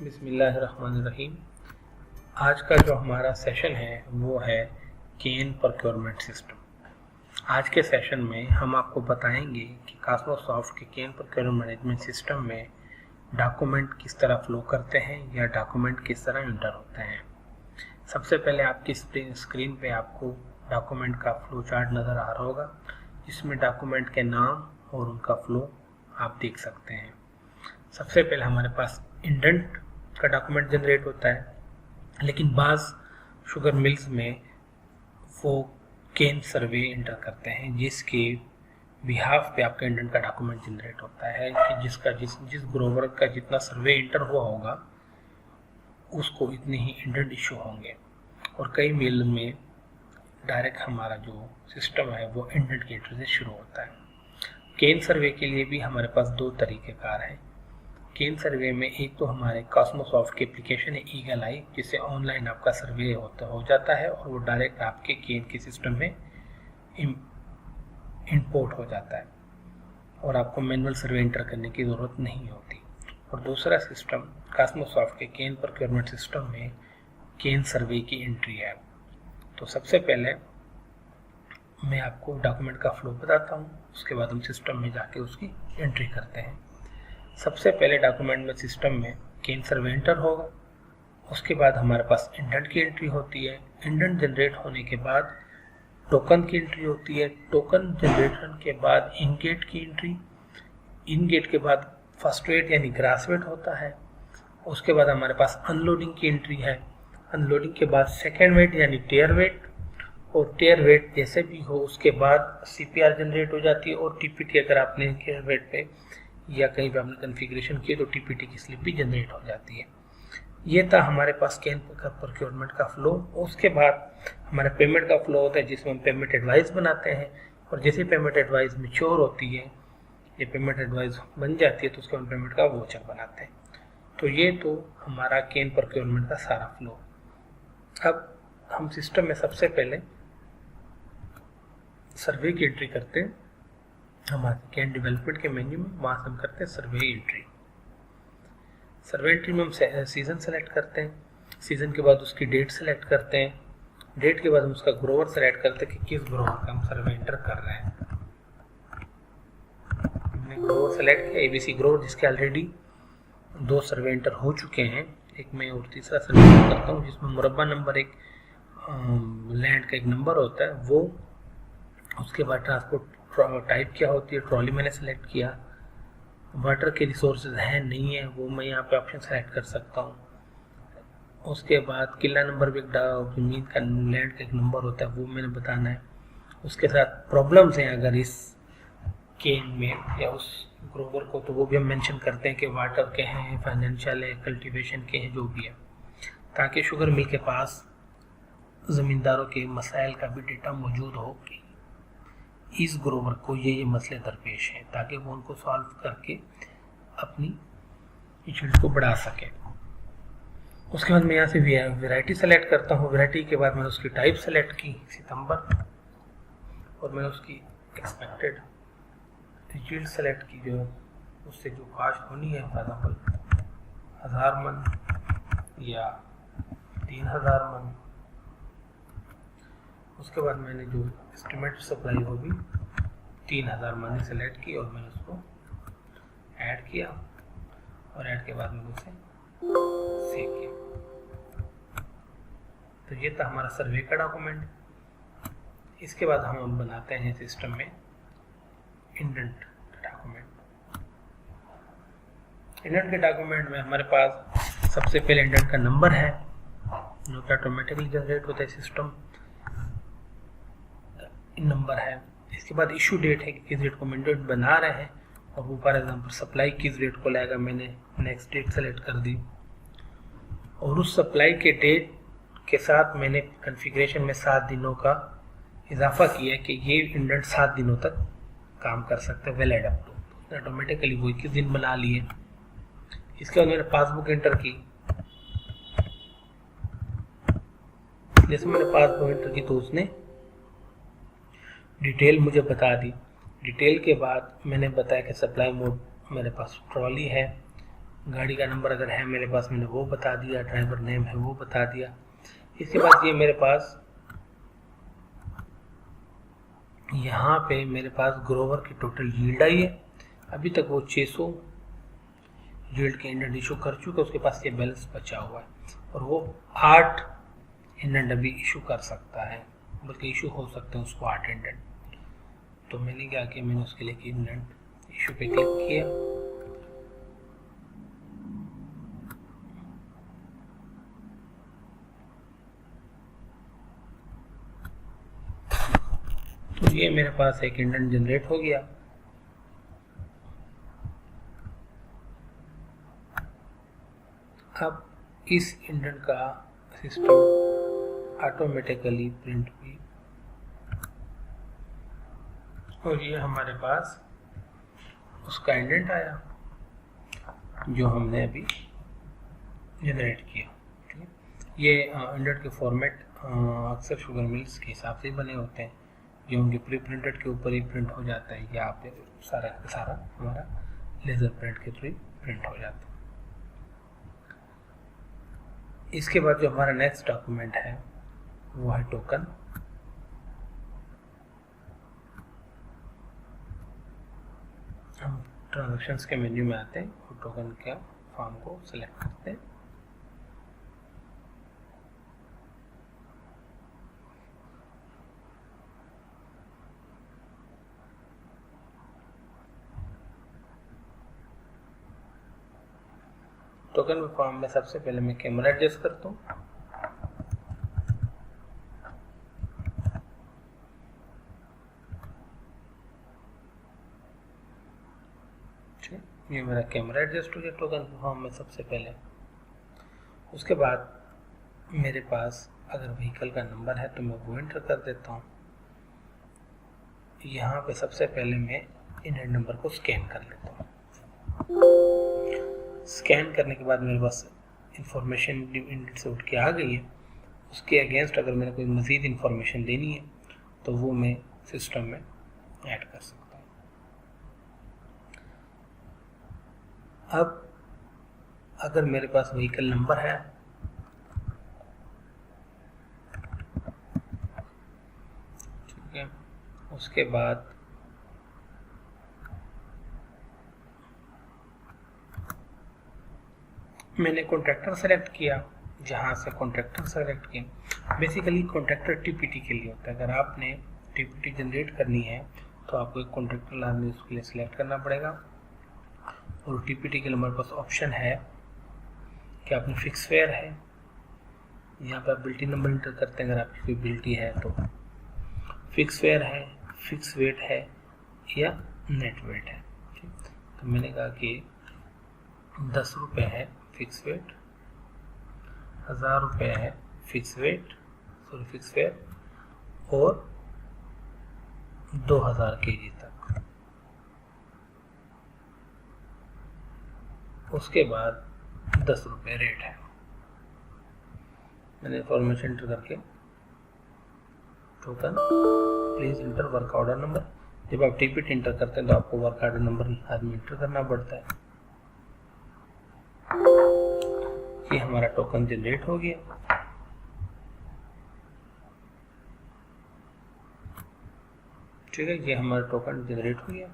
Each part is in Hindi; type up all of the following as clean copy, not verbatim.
बिस्मिल्लाहिर्रहमानिर्रहीम। आज का जो हमारा सेशन है वो है केन प्रोक्योरमेंट सिस्टम। आज के सेशन में हम आपको बताएंगे कि कॉस्मोसॉफ्ट के केन प्रोक्योरमेंट मैनेजमेंट सिस्टम में डॉक्यूमेंट किस तरह फ्लो करते हैं या डॉक्यूमेंट किस तरह इंटर होते हैं। सबसे पहले आपकी स्क्रीन पे आपको डॉक्यूमेंट का फ्लो चार्ट नज़र आ रहा होगा, जिसमें डॉक्यूमेंट के नाम और उनका फ्लो आप देख सकते हैं। सबसे पहले हमारे पास इंडेंट का डॉक्यूमेंट जनरेट होता है, लेकिन बाज़ शुगर मिल्स में वो केन सर्वे इंटर करते हैं जिसके बिहाफ पे आपका इंडेंट का डॉक्यूमेंट जनरेट होता है कि जिस ग्रोवर का जितना सर्वे इंटर हुआ होगा उसको इतने ही इंडेंट इशू होंगे। और कई मिल में डायरेक्ट हमारा जो सिस्टम है वो इंडेंट की एंट्री से शुरू होता है। केन सर्वे के लिए भी हमारे पास दो तरीक़ेकार हैं। केन सर्वे में एक तो हमारे कॉस्मोसॉफ्ट की एप्लीकेशन है ईगल आई, जिससे ऑनलाइन आपका सर्वे हो जाता है और वो डायरेक्ट आपके केन के सिस्टम में इंपोर्ट हो जाता है और आपको मैनुअल सर्वे इंटर करने की ज़रूरत नहीं होती। और दूसरा सिस्टम कॉस्मोसॉफ्ट के केन प्रोक्योरमेंट सिस्टम में केन सर्वे की एंट्री है। तो सबसे पहले मैं आपको डॉक्यूमेंट का फ्लो बताता हूँ, उसके बाद हम सिस्टम में जाके उसकी एंट्री करते हैं। सबसे पहले डॉक्यूमेंट में सिस्टम में केन सर्वे इंटर होगा, उसके बाद हमारे पास इंडेंट की एंट्री होती है। इंडेंट जनरेट होने के बाद टोकन की एंट्री होती है। टोकन जनरेशन के बाद इनगेट की एंट्री, इनगेट के बाद फर्स्ट वेट यानी ग्रास वेट होता है। उसके बाद हमारे पास अनलोडिंग की एंट्री है। अनलोडिंग के बाद सेकेंड वेट यानी टेयर वेट, और टेयर वेट जैसे भी हो उसके बाद CPR जनरेट हो जाती है। और TPT अगर आपने टेयर वेट पे या कहीं पे आपने कॉन्फ़िगरेशन किए तो TPT की स्लिप भी जनरेट हो जाती है। ये था हमारे पास केन प्रोक्योरमेंट का फ्लो। उसके बाद हमारा पेमेंट का फ्लो होता है, जिसमें हम पेमेंट एडवाइस बनाते हैं। और जैसे पेमेंट एडवाइस मैच्योर होती है, ये पेमेंट एडवाइस बन जाती है, तो उसके हम पेमेंट का वोचर बनाते हैं। तो ये तो हमारा केन प्रोक्योरमेंट का सारा फ्लो। अब हम सिस्टम में सबसे पहले सर्वे की एंट्री करते हैं। हमारे केन डेवलपमेंट के मेन्यू में वहाँ से हम करते हैं सर्वे एंट्री। सर्वे एंट्री में हम सीज़न सेलेक्ट करते हैं। सीज़न के बाद उसकी डेट सेलेक्ट करते हैं। डेट के बाद हम उसका ग्रोवर सेलेक्ट करते हैं कि किस ग्रोवर का हम सर्वे एंटर कर रहे हैं। हमने ग्रोवर सेलेक्ट किया ABC ग्रोवर, जिसके ऑलरेडी 2 सर्वे एंटर हो चुके हैं। एक मैं और तीसरा सर्वे एंटर करता हूँ, जिसमें मुरब्बा नंबर एक लैंड का एक नंबर होता है वो। उसके बाद ट्रांसपोर्ट टाइप क्या होती है, ट्रॉली मैंने सेलेक्ट किया। वाटर के रिसोर्सेज हैं नहीं है वो मैं यहाँ पे ऑप्शन सेलेक्ट कर सकता हूँ। उसके बाद किला नंबर भी ज़मीन का लैंड का एक नंबर होता है वो मैंने बताना है। उसके साथ प्रॉब्लम्स हैं अगर इस केन में या उस ग्रोवर को, तो वो भी हम मेंशन करते हैं कि वाटर के हैं, फाइनेंशियल है, कल्टीवेशन के हैं, जो भी है, ताकि शुगर मिल के पास ज़मींदारों के मसाइल का भी डेटा मौजूद हो कि इस ग्रोवर को ये मसले दरपेश हैं, ताकि वो उनको सॉल्व करके अपनी यील्ड को बढ़ा सके। उसके बाद मैं यहाँ से वैरायटी सेलेक्ट करता हूँ। वैरायटी के बाद मैंने उसकी टाइप सेलेक्ट की सितंबर, और मैंने उसकी एक्सपेक्टेड यील्ड सेलेक्ट की, जो उससे जो काश्त होनी है, फॉर एग्जाम्पल 1000 मन या 3000 मन। उसके बाद मैंने जो एस्टिमेट सप्लाई होगी 3000 मैंने सेलेक्ट की और मैंने उसको ऐड किया, और ऐड के बाद मैंने उसे सेव किया। तो ये था हमारा सर्वे का डॉक्यूमेंट। इसके बाद हम बनाते हैं सिस्टम में इंडेंट डॉक्यूमेंट। इंडेंट के डॉक्यूमेंट में हमारे पास सबसे पहले इंडेंट का नंबर है, जो कि ऑटोमेटिकली जनरेट होता है सिस्टम नंबर है। इसके बाद इशू डेट है कि किस डेट को इंडेंट बना रहे हैं, और वो फॉर एग्जांपल सप्लाई किस डेट को लाएगा, मैंने नेक्स्ट डेट सेलेक्ट कर दी। और उस सप्लाई के डेट के साथ मैंने कॉन्फ़िगरेशन में 7 दिनों का इजाफा किया कि ये इंडेंट 7 दिनों तक काम कर सकते हैं, वैलिड अप टू। उसने ऑटोमेटिकली वो 21 दिन बना लिए। इसके बाद मैंने पासबुक एंटर की। जैसे मैंने पासबुक एंटर की तो उसने डिटेल मुझे बता दी। डिटेल के बाद मैंने बताया कि सप्लाई मोड मेरे पास ट्रॉली है, गाड़ी का नंबर अगर है मेरे पास मैंने वो बता दिया, ड्राइवर नेम है वो बता दिया। इसके बाद ये मेरे पास यहाँ पे मेरे पास ग्रोवर की टोटल यील्ड आई है। अभी तक वो 600 यील्ड के इंडेंट इशू कर चुके, उसके पास ये बैलेंस बचा हुआ है और वो 8 इंडेंट अभी इशू कर सकता है, बल्कि इशू हो सकते हैं उसको 8 इंडेंट। तो मैंने क्या किया, मैंने उसके लिए इंडेंट इशू पे क्लिक किया। तो ये मेरे पास एक इंडेंट जनरेट हो गया। अब इस इंडेंट का सिस्टम ऑटोमेटिकली प्रिंट भी, और ये हमारे पास उसका इंडेंट आया जो हमने अभी जनरेट किया। ठीक है, ये इंडेंट के फॉर्मेट अक्सर शुगर मिल्स के हिसाब से बने होते हैं, जो उनके प्री प्रिंटेड के ऊपर ही प्रिंट हो जाता है, या आप सारा का सारा हमारा लेज़र प्रिंट के थ्रू प्रिंट हो जाता है। इसके बाद जो हमारा नेक्स्ट डॉक्यूमेंट है वो है टोकन। हम ट्रांजैक्शंस के मेन्यू में आते हैं और टोकन के फॉर्म को सिलेक्ट करते हैं। टोकन फॉर्म में सबसे पहले मैं कैमरा एडजस्ट करता हूँ। ये मेरा कैमरा एडजस्ट हो गया टोकन फॉर्म में सबसे पहले। उसके बाद मेरे पास अगर व्हीकल का नंबर है तो मैं वो एंटर कर देता हूँ। यहाँ पे सबसे पहले मैं इंडेंट नंबर को स्कैन कर लेता हूँ। स्कैन करने के बाद मेरे पास इंफॉर्मेशन इंडेंट से उठ के आ गई है। उसके अगेंस्ट अगर मैंने कोई मज़ीद इंफॉर्मेशन देनी है तो वो मैं सिस्टम में ऐड कर सकता हूँ। अब अगर मेरे पास व्हीकल नंबर है ठीक है, उसके बाद मैंने कॉन्ट्रैक्टर सेलेक्ट किया। जहाँ से कॉन्ट्रैक्टर सेलेक्ट किया, बेसिकली कॉन्ट्रैक्टर टीपीटी के लिए होता है। अगर आपने टीपीटी जनरेट करनी है तो आपको एक कॉन्ट्रैक्टर लाजमी उसके लिए सिलेक्ट करना पड़ेगा। और टीपीटी के लिए हमारे पास ऑप्शन है कि आपने फिक्स फेयर है, यहाँ पर आप बिल्टी नंबर इंटर करते हैं अगर आपकी कोई बिल्टी है तो, फिक्स फेयर है, फिक्स वेट है या नेट वेट है। ठीक, तो मैंने कहा कि 10 रुपये है फिक्स वेट, 1000 रुपये है fix weight, sorry fix fare, और 2000 kg तक। उसके बाद 10 रुपये रेट है। मैंने इंफॉर्मेशन एंटर करके token please inter work order number. जब आप टीपीटी इंटर करते हैं तो आपको वर्क ऑर्डर नंबर आदमी इंटर करना पड़ता है। ये हमारा टोकन जनरेट हो गया। ठीक है, ये हमारा टोकन जनरेट हो गया।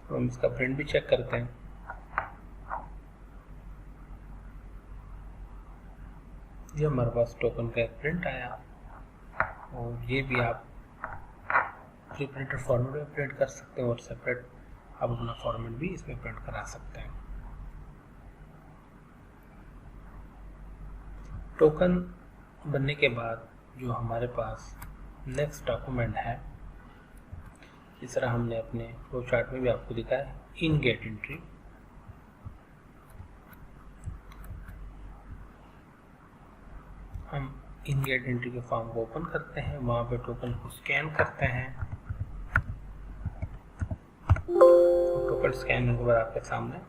तो हम इसका प्रिंट भी चेक करते हैं। ये हमारे पास टोकन का एक प्रिंट आया, और ये भी आप प्री प्रिंटेड फॉर्मेट में प्रिंट कर सकते हैं और सेपरेट आप अपना फॉर्मेट भी इसमें प्रिंट करा सकते हैं। टोकन बनने के बाद जो हमारे पास नेक्स्ट डॉक्यूमेंट है, इस तरह हमने अपने फ्लो चार्ट में भी आपको दिखाया, इन गेट एंट्री। हम इन गेट एंट्री के फॉर्म को ओपन करते हैं, वहाँ पे टोकन को स्कैन करते हैं। टोकन स्कैन होने के बाद आपके सामने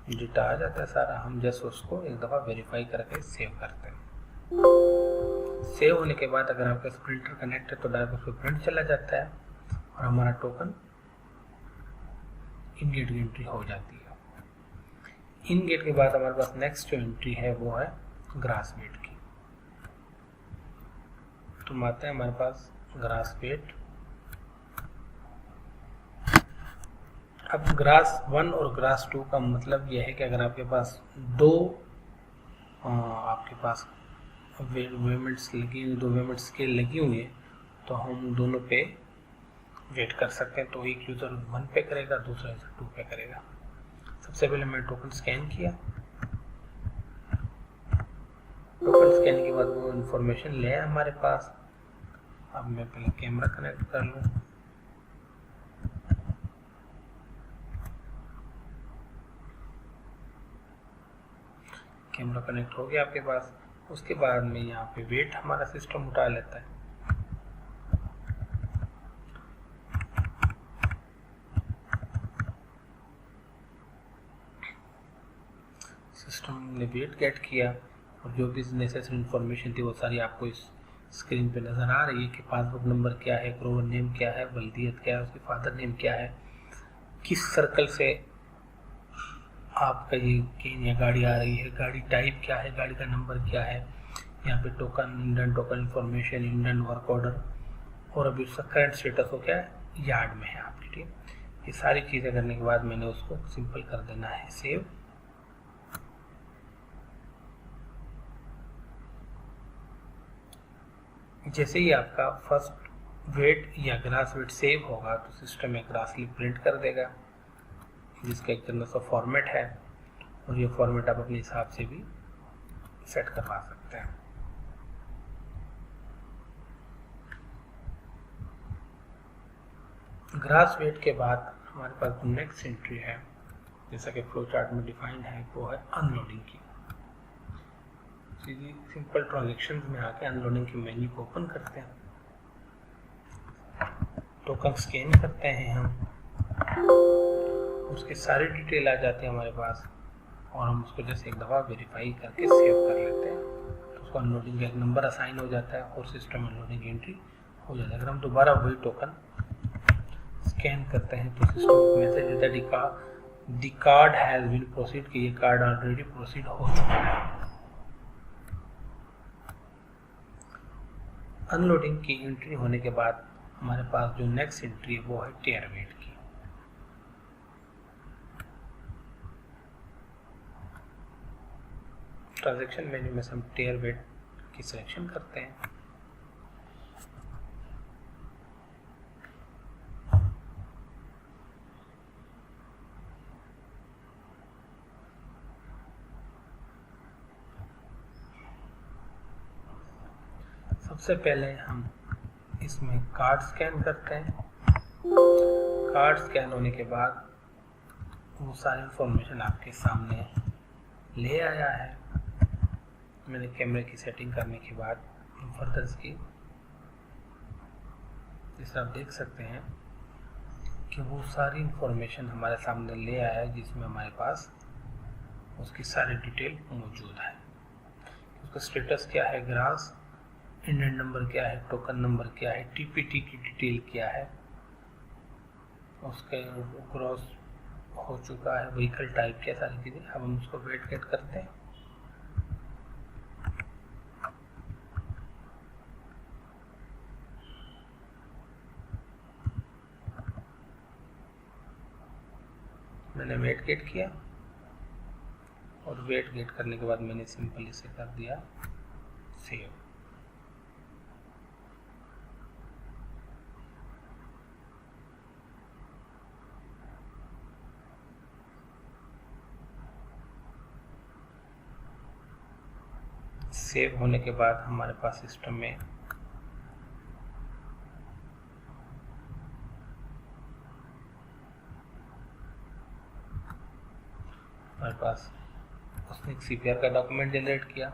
डेटा आ जाता है सारा। हम जस्ट उसको एक दफ़ा वेरीफाई करके सेव करते हैं। सेव होने के बाद अगर आपका प्रिंटर कनेक्ट है तो डायरेक्ट उस पर प्रिंट चला जाता है और हमारा टोकन इन गेट एंट्री हो जाती है। इन गेट के बाद हमारे पास नेक्स्ट जो एंट्री है वो है ग्रास वेट की। तो आते हैं हमारे पास ग्रास वेट। अब ग्रास 1 और ग्रास 2 का मतलब यह है कि अगर आपके पास दो आपके पास वेमेंट्स लगी हुई, दो वेमेंट स्केल लगी हुई है, तो हम दोनों पे वेट कर सकते हैं। तो एक यूज़र 1 पे करेगा, दूसरा यूज़र 2 पे करेगा। सबसे पहले मैंने टोकन स्कैन किया। टोकन स्कैन के बाद वो इंफॉर्मेशन ले आया हमारे पास। अब मैं पहले कैमरा कनेक्ट कर लूँ। कैमरा कनेक्ट हो गया आपके पास। उसके बाद में यहाँ पे वेट हमारा सिस्टम उठा लेता है। सिस्टम ने वेट गेट किया और जो भी नेसेसरी इंफॉर्मेशन थी वो सारी आपको इस स्क्रीन पे नज़र आ रही है कि पासबुक नंबर क्या है, ग्रोवर नेम क्या है, बल्दियत क्या है, उसके फादर नेम क्या है, किस सर्कल से आपका ये केन या गाड़ी आ रही है, गाड़ी टाइप क्या है, गाड़ी का नंबर क्या है, यहाँ पे token, Indian token information, Indian work order, और अभी उसका करंट स्टेटस हो क्या है, यार्ड में है आपकी टीम। ये सारी चीज़ें करने के बाद मैंने उसको सिंपल कर देना है सेव। जैसे ही आपका फर्स्ट वेट या ग्रास वेट सेव होगा तो सिस्टम एक ग्रासली प्रिंट कर देगा, जिसका एक तरह सा फॉर्मेट है, और ये फॉर्मेट आप अपने हिसाब से भी सेट करवा सकते हैं। ग्रास वेट के बाद हमारे पास जो नेक्स्ट एंट्री है, जैसा कि फ्लो चार्ट में डिफाइन है, वो है अनलोडिंग की। सीधी सिंपल ट्रांजेक्शन में आके अनलोडिंग की मेन्यू को ओपन करते हैं, टोकन स्कैन करते हैं हम, उसकी सारी डिटेल आ जाती है हमारे पास, और हम उसको जैसे एक दफ़ा वेरीफाई करके सेव कर लेते हैं तो उसको अनलोडिंग का एक नंबर असाइन हो जाता है और सिस्टम अनलोडिंग एंट्री हो जाता है। अगर हम दोबारा वही टोकन स्कैन करते हैं तो सिस्टम मैसेज देता है the card has been proceed, कि ये कार्ड ऑलरेडी प्रोसीड हो चुका है। अनलोडिंग की एंट्री होने के बाद हमारे पास जो नेक्स्ट एंट्री है वो है टेयर वेट की। ट्रांजैक्शन मेन्यू में से हम टेयर वेट की सिलेक्शन करते हैं। सबसे पहले हम इसमें कार्ड स्कैन करते हैं। कार्ड स्कैन होने के बाद वो सारी इंफॉर्मेशन आपके सामने ले आया है। मैंने कैमरे की सेटिंग करने के बाद फर्दर की, जैसे आप देख सकते हैं कि वो सारी इंफॉर्मेशन हमारे सामने ले आया है, जिसमें हमारे पास उसकी सारी डिटेल मौजूद है। उसका स्टेटस क्या है, ग्रास, इंडियन नंबर क्या है, टोकन नंबर क्या है, टीपीटी की डिटेल क्या है, उसके क्रॉस हो चुका है, व्हीकल टाइप क्या, सारी चीज़ें। अब हम उसको वेट गेट करते हैं। मैंने वेट गेट किया और वेट गेट करने के बाद मैंने सिंपल इसे कर दिया सेव। सेव होने के बाद हमारे पास सिस्टम में हमारे पास उसने एक CPR का डॉक्यूमेंट जनरेट किया।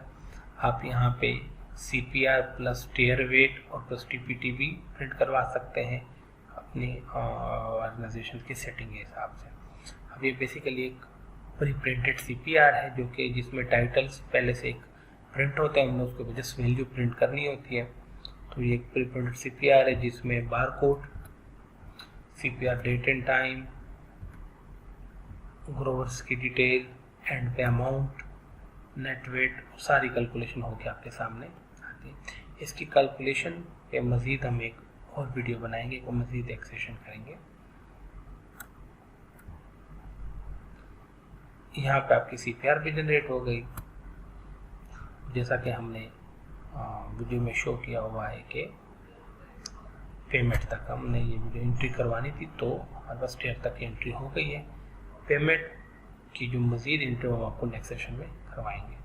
आप यहाँ पे CPR प्लस टेयर वेट और प्लस TPT भी प्रिंट करवा सकते हैं अपनी ऑर्गेनाइजेशन की सेटिंग के हिसाब से। अब ये बेसिकली एक प्री प्रिंटेड CPR है, जो कि जिसमें टाइटल्स पहले से एक प्रिंट होते हैं, हमने उसको जस्ट वैल्यू प्रिंट करनी होती है। तो ये एक प्री प्रिंटेड CPR है जिसमें bar code, CPR date and time, growers की detail, and pay amount, net weight, सारी कैलकुलेशन होगी आपके सामने आती है। इसकी कैलकुलेशन पे मज़ीद हम एक और वीडियो बनाएंगे, को मज़ीद एक सेशन करेंगे। यहाँ पे आपकी CPR भी जनरेट हो गई, जैसा कि हमने वीडियो में शो किया हुआ है कि पेमेंट तक हमने ये वीडियो एंट्री करवानी थी, तो हमारे पास टेयर तक की एंट्री हो गई है। पेमेंट की जो मज़ीद एंट्री हम आपको नेक्स्ट सेशन में करवाएंगे।